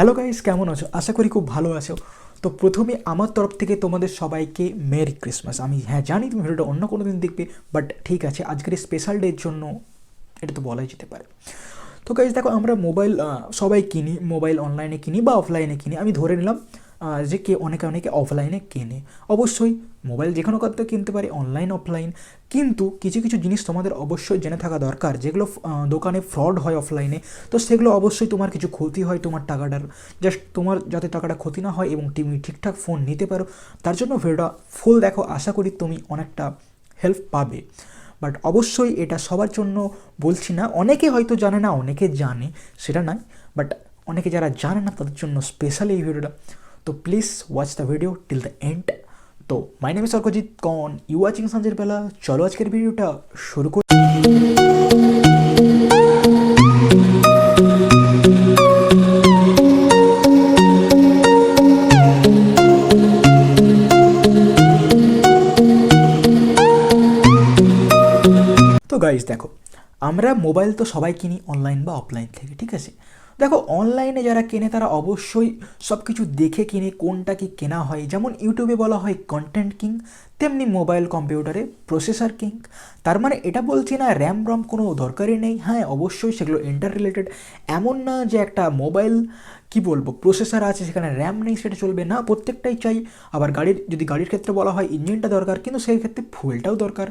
Hello guys, কেমন আছো? আশা করি খুব ভালো আছো। তো প্রথমে আমার তরফ থেকে তোমাদের সবাইকে মেরি ক্রিসমাস। আমি জানি তুমি ভিডিওটা অন্য কোনো দিন দেখবে, বাট ঠিক আছে, আজকের এই স্পেশাল ডের জন্য এটা তো বলাই যেতে পারে। তো গাইস দেখো, আমরা মোবাইল সবাই কিনি, মোবাইল অনলাইনে কিনি বা অফলাইনে কিনি। আমি ধরে নিলাম যে অনেকে অনেকে অফলাইনে কেনে। অবশ্যই মোবাইল যে কোনো করতে কিনতে পারে, অনলাইন অফলাইন। কিন্তু কিছু কিছু জিনিস তোমাদের অবশ্যই জেনে থাকা দরকার, যেগুলো দোকানে ফ্রড হয় অফলাইনে। তো সেগুলো অবশ্যই তোমার কিছু ক্ষতি হয় তোমার টাকাটার, জাস্ট তোমার যাতে টাকাটা ক্ষতি না হয় এবং তুমি ঠিকঠাক ফোন নিতে পারো, তার জন্য ভিডিওটা ফুল দেখো। আশা করি তুমি অনেকটা হেল্প পাবে। বাট অবশ্যই এটা সবার জন্য বলছি না, অনেকে হয়তো জানে না, অনেকে জানে, সেটা নয়। বাট অনেকে যারা জানে না তাদের জন্য স্পেশাল এই ভিডিওটা। তো please watch the video till the end. তো মাই নেম ইজ অর্কজিৎ কন, ইউ ওয়াচিং সঞ্জের বেলা। চলো আজকের ভিডিওটা শুরু করি। তো গাইজ দেখো, আমরা মোবাইল তো সবাই কিনি অনলাইন বা অফলাইন থেকে, ঠিক আছে? দেখো, অনলাইনে যারা কেনে তারা অবশ্যই সব কিছু দেখে কিনে কোনটা কি কেনা হয়। যেমন ইউটিউবে বলা হয় কন্টেন্ট কিং, তেমনি মোবাইল কম্পিউটারে প্রসেসর কিং। তার মানে এটা বলছি না র্যাম রম কোনো দরকারই নেই। হ্যাঁ, অবশ্যই সেগুলো ইন্টার রিলেটেড। এমন না যে একটা মোবাইল কি বলবো প্রসেসর আছে সেখানে র্যাম নেই, সেটা চলবে না, প্রত্যেকটাই চাই। আবার যদি গাড়ির ক্ষেত্রে বলা হয় ইঞ্জিনটা দরকার, কিন্তু সেই ক্ষেত্রে ফুয়েলটাও দরকার।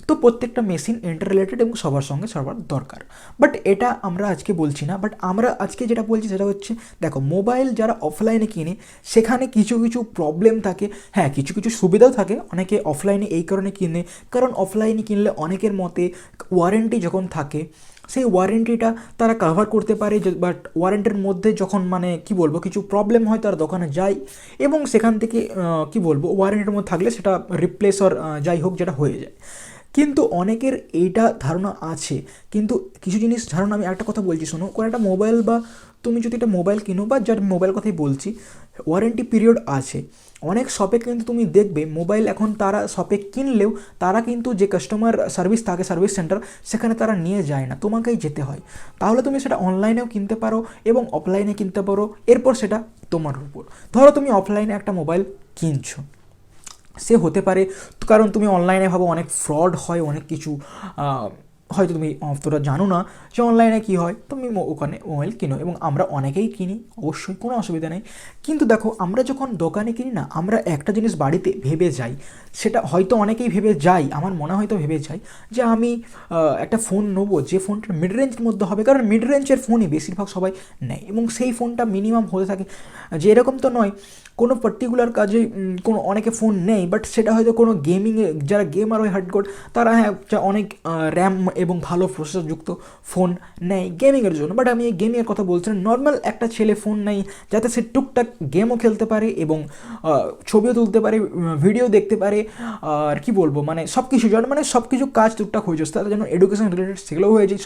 তো প্রত্যেকটা মেশিন ইন্টার রিলেটেড এবং সবার সঙ্গে সবার দরকার। বাট এটা আমরা আজকে বলছি না। বাট আমরা আজকে যেটা বলছি সেটা হচ্ছে, দেখো, মোবাইল যারা অফলাইনে কিনে সেখানে কিছু কিছু প্রবলেম থাকে। হ্যাঁ, কিছু কিছু সুবিধাও থাকে। অনেকে অফলাইনে এই কারণে কিনে, কারণ অফলাইনে কিনলে অনেকের মতে ওয়ারেন্টি যখন থাকে সেই ওয়ারেন্টিটা তারা কাভার করতে পারে। বাট ওয়ারেন্টির মধ্যে যখন মানে কি বলবো কিছু প্রবলেম হয়, তারা দোকানে যায় এবং সেখান থেকে কি বলবো ওয়ারেন্টির মধ্যে থাকলে সেটা রিপ্লেস আর যাই হোক যেটা হয়ে যায়। কিন্তু অনেকের এইটা ধারণা আছে, কিন্তু কিছু জিনিস ধারণা। আমি একটা কথা বলছি শোনো, কোনো একটা মোবাইল বা তুমি যদি একটা মোবাইল কিনো, বা যার মোবাইল কথাই বলছি, ওয়ারেন্টি পিরিয়ড আছে। অনেক শপে কিন্তু তুমি দেখবে মোবাইল এখন তারা শপে কিনলেও তারা কিন্তু যে কাস্টমার সার্ভিস থাকে, সার্ভিস সেন্টার, সেখানে তারা নিয়ে যায় না, তোমাকেই যেতে হয়। তাহলে তুমি সেটা অনলাইনেও কিনতে পারো এবং অফলাইনে কিনতে পারো, এরপর সেটা তোমার উপর। ধরো তুমি অফলাইনে একটা মোবাইল কিনছো, সে হতে পারে, কারণ তুমি অনলাইনে ভাবো অনেক ফ্রড হয়, অনেক কিছু হয়তো তুমি তোরা জানো না যে অনলাইনে কী হয়। তুমি ওখানে মোবাইল কিনো এবং আমরা অনেকেই কিনি, অবশ্যই কোনো অসুবিধা নেই। কিন্তু দেখো, আমরা যখন দোকানে কিনি না, আমরা একটা জিনিস বাড়িতে ভেবে যাই, সেটা হয়তো অনেকেই ভেবে যাই, আমার মনে হয়তো ভেবে যাই যে আমি একটা ফোন নেবো যে ফোনটা মিড রেঞ্জের মধ্যে হবে, কারণ মিড রেঞ্জের ফোনই বেশিরভাগ সবাই নেয় এবং সেই ফোনটা মিনিমাম হতে থাকে। যে এরকম তো নয় কোনো পার্টিকুলার কাজে কোনো অনেকে ফোন নেই, বাট সেটা হয়তো কোনো গেমিংয়ে, যারা গেমার হয় হার্ডকোর, তারা হ্যাঁ অনেক র্যাম এবং ভালো প্রসেসরযুক্ত ফোন নেয় গেমিংয়ের জন্য। বাট আমি এই গেমিংয়ের কথা বলছি না, নর্মাল একটা ছেলে ফোন নেই যাতে সে টুকটাক গেমও খেলতে পারে এবং ছবিও তুলতে পারে, ভিডিও দেখতে পারে, আর কি বলবো মানে সব কিছু যেন মানে সব কিছু কাজ টুকটাক হয়ে যায়। তার জন্য এডুকেশন রিলেটেড সেগুলোও হয়ে যায়,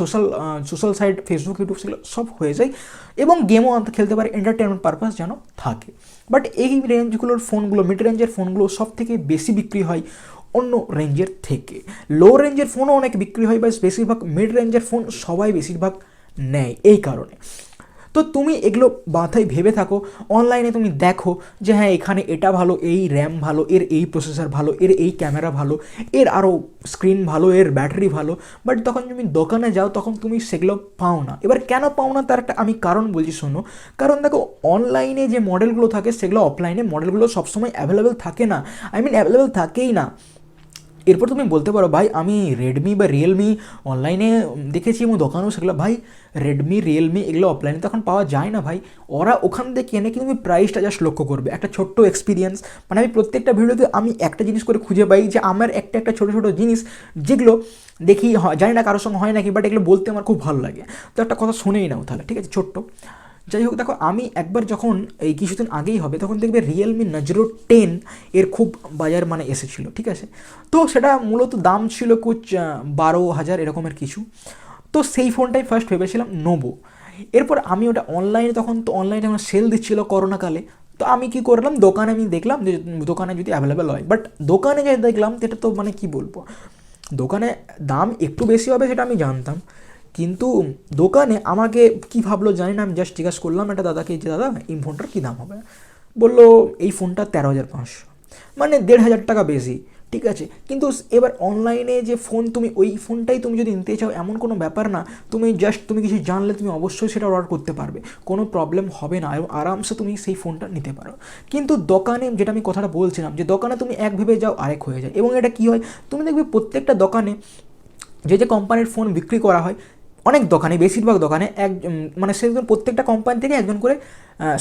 সোশ্যাল সাইট ফেসবুক ইউটিউব সেগুলো সব হয়ে যায়, এবং গেমও খেলতে পারে, এন্টারটেনমেন্ট পারপাস যেন থাকে। বাট এই রেঞ্জগুলোর ফোনগুলো, মিড রেঞ্জের ফোনগুলো সব থেকে বেশি বিক্রি হয় অন্য রেঞ্জের থেকে। লো রেঞ্জের ফোনও অনেক বিক্রি হয়, বা বেশিরভাগ মিড রেঞ্জের ফোন সবাই বেশিরভাগ নেয় এই কারণে। তো তুমি এগুলো মাথায় ভেবে থাকো, অনলাইনে তুমি দেখো যে হ্যাঁ এখানে এটা ভালো, এই র্যাম ভালো, এর এই প্রসেসর ভালো, এর এই ক্যামেরা ভালো, এর আরও স্ক্রিন ভালো, এর ব্যাটারি ভালো। বাট তখন তুমি দোকানে যাও তখন তুমি সেগুলো পাও না। এবার কেন পাও না তার একটা আমি কারণ বলছি শোনো। কারণ দেখো, অনলাইনে যে মডেলগুলো থাকে সেগুলো অফলাইনে মডেলগুলো সবসময় অ্যাভেলেবেল থাকে না, অ্যাভেলেবেল থাকেই না। এরপর তুমি বলতে পারো ভাই আমি রেডমি বা রিয়েলমি অনলাইনে দেখেছি এবং দোকানেও সেগুলো, ভাই রেডমি রিয়েলমি এগুলো অফলাইনে তো এখন পাওয়া যায় না ভাই। ওরা ওখান থেকে কেনে, কিন্তু তুমি প্রাইসটা জাস্ট লক্ষ্য করবে। একটা ছোট্ট এক্সপিরিয়েন্স, মানে আমি প্রত্যেকটা ভিডিওতে আমি একটা জিনিস করে খুঁজে পাই যে আমার একটা একটা ছোটো ছোটো জিনিস যেগুলো দেখি জানি না কারোর সঙ্গে হয় নাকি, বাট এগুলো বলতে আমার খুব ভালো লাগে। তো একটা কথা শুনেই নাও তাহলে, ঠিক আছে? ছোট্ট যাই হোক, দেখো আমি একবার যখন এই কিছুদিন আগেই হবে তখন দেখবে রিয়েলমি নাজরো 10 এর খুব বাজার মানে এসেছিলো, ঠিক আছে? তো সেটা মূলত দাম ছিল 12,000 এরকমের কিছু। তো সেই ফোনটাই ফার্স্ট ভেবেছিলাম নেবো। এরপর আমি ওটা অনলাইনে, তখন তো অনলাইনে আমার সেল দিচ্ছিলো করোনাকালে। তো আমি কি করলাম, দোকানে আমি দেখলাম যে দোকানে যদি অ্যাভেলেবেল হয়, বাট দোকানে যাই দেখলাম এটা তো মানে কি বলবো, দোকানে দাম একটু বেশি হবে সেটা আমি জানতাম, কিন্তু দোকানে আমাকে কী ভাবলো জানি না, আমি জাস্ট জিজ্ঞাসা করলাম একটা দাদাকে যে দাদা এই ফোনটার কী দাম হবে, বললো এই ফোনটা 13,500, মানে 1,500 টাকা বেশি, ঠিক আছে। কিন্তু এবার অনলাইনে যে ফোন, তুমি ওই ফোনটাই তুমি যদি নিতে চাও এমন কোনো ব্যাপার না, তুমি কিছু জানলে তুমি অবশ্যই সেটা অর্ডার করতে পারবে, কোনো প্রবলেম হবে না এবং আরামসে তুমি সেই ফোনটা নিতে পারো। কিন্তু দোকানে, যেটা আমি কথাটা বলছিলাম, যে দোকানে তুমি এক ভেবে যাও আরেক হয়ে যায়, এবং এটা কী হয় তুমি দেখবে প্রত্যেকটা দোকানে যে কোম্পানির ফোন বিক্রি করা হয়, অনেক দোকানে, বেশিরভাগ দোকানে মানে সেরকম প্রত্যেকটা কোম্পানি থেকে একজন করে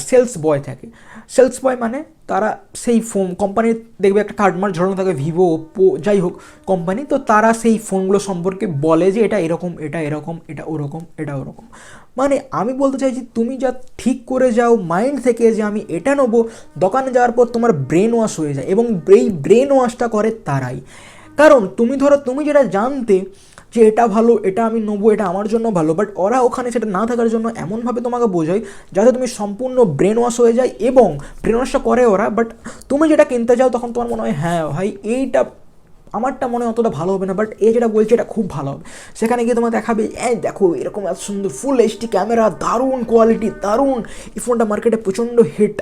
সেলস বয় থাকে। সেলস বয় মানে তারা সেই ফোন কোম্পানির দেখবে একটা কার্ডমার্ক ঝরানো থাকে, ভিভো, ওপ্পো, যাই হোক কোম্পানি, তো তারা সেই ফোনগুলো সম্পর্কে বলে যে এটা এরকম, এটা এরকম, এটা ওরকম, এটা ওরকম। মানে আমি বলতে চাইছি তুমি যা ঠিক করে যাও মাইন্ড থেকে যে আমি এটা নেবো, দোকানে যাওয়ার পর তোমার ব্রেন ওয়াশ হয়ে যায়, এবং এই ব্রেন ওয়াশটা করে তারাই। কারণ তুমি যেটা জানতে যে এটা ভালো, এটা আমি নেবো, এটা আমার জন্য ভালো, বাট ওরা ওখানে সেটা না থাকার জন্য এমনভাবে তোমাকে বোঝায় যাতে তুমি সম্পূর্ণ ব্রেন ওয়াশ হয়ে যায়, এবং ব্রেন ওয়াশটা করে ওরা, বাট তুমি যেটা কিনতে চাও তখন তোমার মনে হয় হ্যাঁ ভাই এইটা আমারটা মনে অতটা ভালো হবে না, বাট এ যেটা বলছে এটা খুব ভালো হবে। সেখানে গিয়ে তোমার দেখাবে দেখো এরকম এত সুন্দর ফুল এইচডি ক্যামেরা, দারুণ কোয়ালিটি, দারুণ, এই ফোনটা মার্কেটে প্রচণ্ড হিট।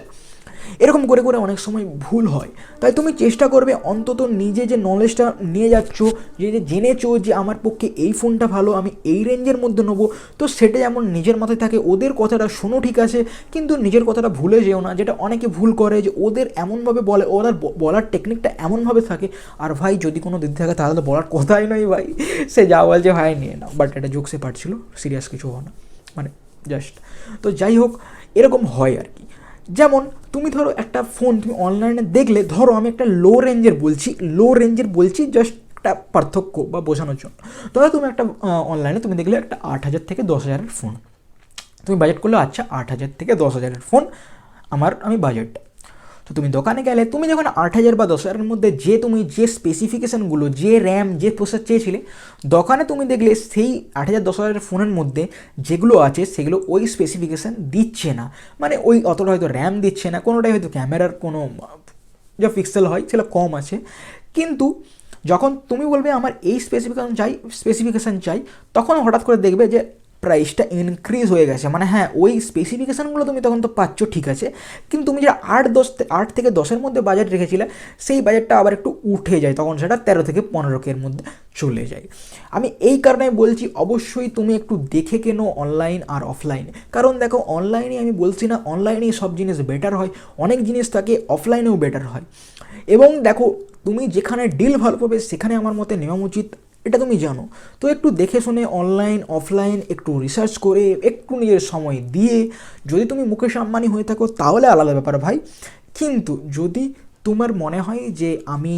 এরকম করে করে অনেক সময় ভুল হয়। তাই তুমি চেষ্টা করবে অন্তত নিজে যে নলেজটা নিয়ে যাচ্ছ, যে জেনেছো যে আমার পক্ষে এই ফোনটা ভালো, আমি এই রেঞ্জের মধ্যে নেবো, তো সেটা যেমন নিজের মাথায় থাকে। ওদের কথাটা শোনো ঠিক আছে, কিন্তু নিজের কথাটা ভুলে যেও না, যেটা অনেকে ভুল করে, যে ওদের এমনভাবে বলে, ওদের বলার টেকনিকটা এমনভাবে থাকে। আর ভাই যদি কোনো দিক থাকে তাহলে তো বলার কথাই নয় ভাই, সে যা বলছে ভাই নিয়ে নাও, বাট এটা জোকসে পারছিল, সিরিয়াস কিছু হয় না, মানে জাস্ট। তো যাই হোক, এরকম হয় আর কি। যেমন তুমি ধরো একটা ফোন তুমি অনলাইনে দেখলে, ধরো আমি একটা লো রেঞ্জের বলছি জাস্ট একটা পার্থক্য বা বোঝানোর জন্য। ধরো তুমি একটা অনলাইনে তুমি দেখলে একটা 8,000 থেকে 10,000-এর ফোন, তুমি বাজেট করলে আচ্ছা 8,000 থেকে 10,000-এর ফোন আমি বাজেট। তো তুমি দোকানে গেলে তুমি যখন 8,000 বা 10,000-এর মধ্যে তুমি যে স্পেসিফিকেশানগুলো, যে র্যাম, যে প্রসেসর চেয়েছিলে, দোকানে তুমি দেখলে সেই 8,000-10,000-এর ফোনের মধ্যে যেগুলো আছে সেগুলো ওই স্পেসিফিকেশান দিচ্ছে না। মানে ওই অতটা হয়তো র্যাম দিচ্ছে না, কোনোটাই হয়তো ক্যামেরার কোনো যা পিক্সেল হয় সেটা কম আছে। কিন্তু যখন তুমি বলবে আমার এই স্পেসিফিকেশান চাই, তখন হঠাৎ করে দেখবে যে প্রাইসটা ইনক্রিজ হয়ে গেছে। মানে হ্যাঁ, ওই স্পেসিফিকেশানগুলো তুমি তখন তো পাচ্ছ ঠিক আছে, কিন্তু তুমি যে 8 থেকে 10-এর মধ্যে বাজেট রেখেছিলে, সেই বাজেটটা আবার একটু উঠে যায়, তখন সেটা 13 থেকে 15-এর মধ্যে চলে যায়। আমি এই কারণে বলছি অবশ্যই তুমি একটু দেখে কেনো অনলাইন আর অফলাইনে। কারণ দেখো, অনলাইনে আমি বলছি না অনলাইনেই সব জিনিস বেটার হয়, অনেক জিনিস থাকে অফলাইনেও বেটার হয়। এবং দেখো, তুমি যেখানে ডিল ভালো পাবে সেখানে আমার মতে নেওয়া উচিত, এটা তুমি জানো। তো একটু দেখে শুনে অনলাইন অফলাইন একটু রিসার্চ করে, একটু নিজের সময় দিয়ে, যদি তুমি মুকেশ আম্বানি হয়ে থাকো তাহলে আলাদা ব্যাপার ভাই। কিন্তু যদি তোমার মনে হয় যে আমি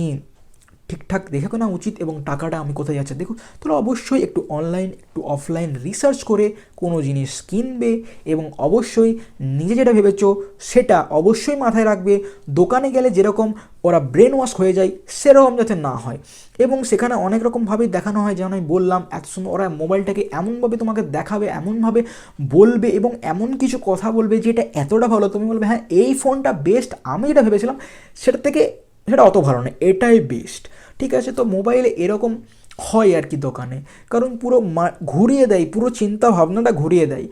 ঠিকঠাক দেখে কেনা উচিত এবং টাকাটা আমি কোথায় যাচ্ছে দেখো, তাহলে অবশ্যই একটু অনলাইন একটু অফলাইন রিসার্চ করে কোনো জিনিস কিনবে, এবং অবশ্যই নিজে যেটা ভেবেছো সেটা অবশ্যই মাথায় রাখবে। দোকানে গেলে যেরকম ওরা ব্রেন ওয়াশ হয়ে যায় সেরকম যাতে না হয়। এবং সেখানে অনেক রকমভাবেই দেখানো হয়, যেমন আমি বললাম এত সুন্দর, ওরা মোবাইলটাকে এমনভাবে তোমাকে দেখাবে, এমনভাবে বলবে, এবং এমন কিছু কথা বলবে যে এটা এতটা ভালো, তুমি বলবে হ্যাঁ এই ফোনটা বেস্ট, আমি যেটা ভেবেছিলাম সেটা অত ভালো না, এটাই বেস্ট, ঠিক আছে। তো মোবাইলে এরকম হয় আর কি দোকানে, কারণ পুরো ঘুরিয়ে দেয়, পুরো চিন্তা ভাবনাটা ঘুরিয়ে দেয়।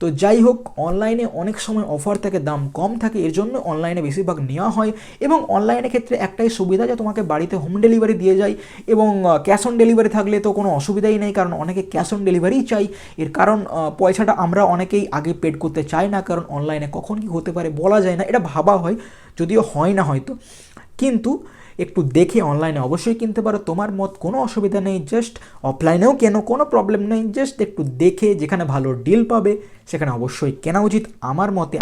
তো যাই হোক, অনলাইনে অনেক সময় অফার থাকে, দাম কম থাকে, এর জন্য অনলাইনে বেশিরভাগ নেওয়া হয়। এবং অনলাইনের ক্ষেত্রে একটাই সুবিধা যে তোমাকে বাড়িতে হোম ডেলিভারি দিয়ে যায়, এবং ক্যাশ অন ডেলিভারি থাকলে তো কোনো অসুবিধাই নেই, কারণ অনেকে ক্যাশ অন ডেলিভারিই চাই। এর কারণ পয়সাটা আমরা অনেকেই আগে পেড করতে চাই না, কারণ অনলাইনে কখন কী হতে পারে বলা যায় না, এটা ভাবা হয়, যদিও হয় না হয়তো। কিন্তু একটু দেখে অনলাইনে অবশ্যই কিনতে পারো, তোমার মত কোনো অসুবিধা নেই, জাস্ট অফলাইনেও কেনো, কোনো প্রবলেম নেই, জাস্ট একটু দেখে যেখানে ভালো ডিল পাবে সেখানে অবশ্যই কেনা উচিত আমার মতে।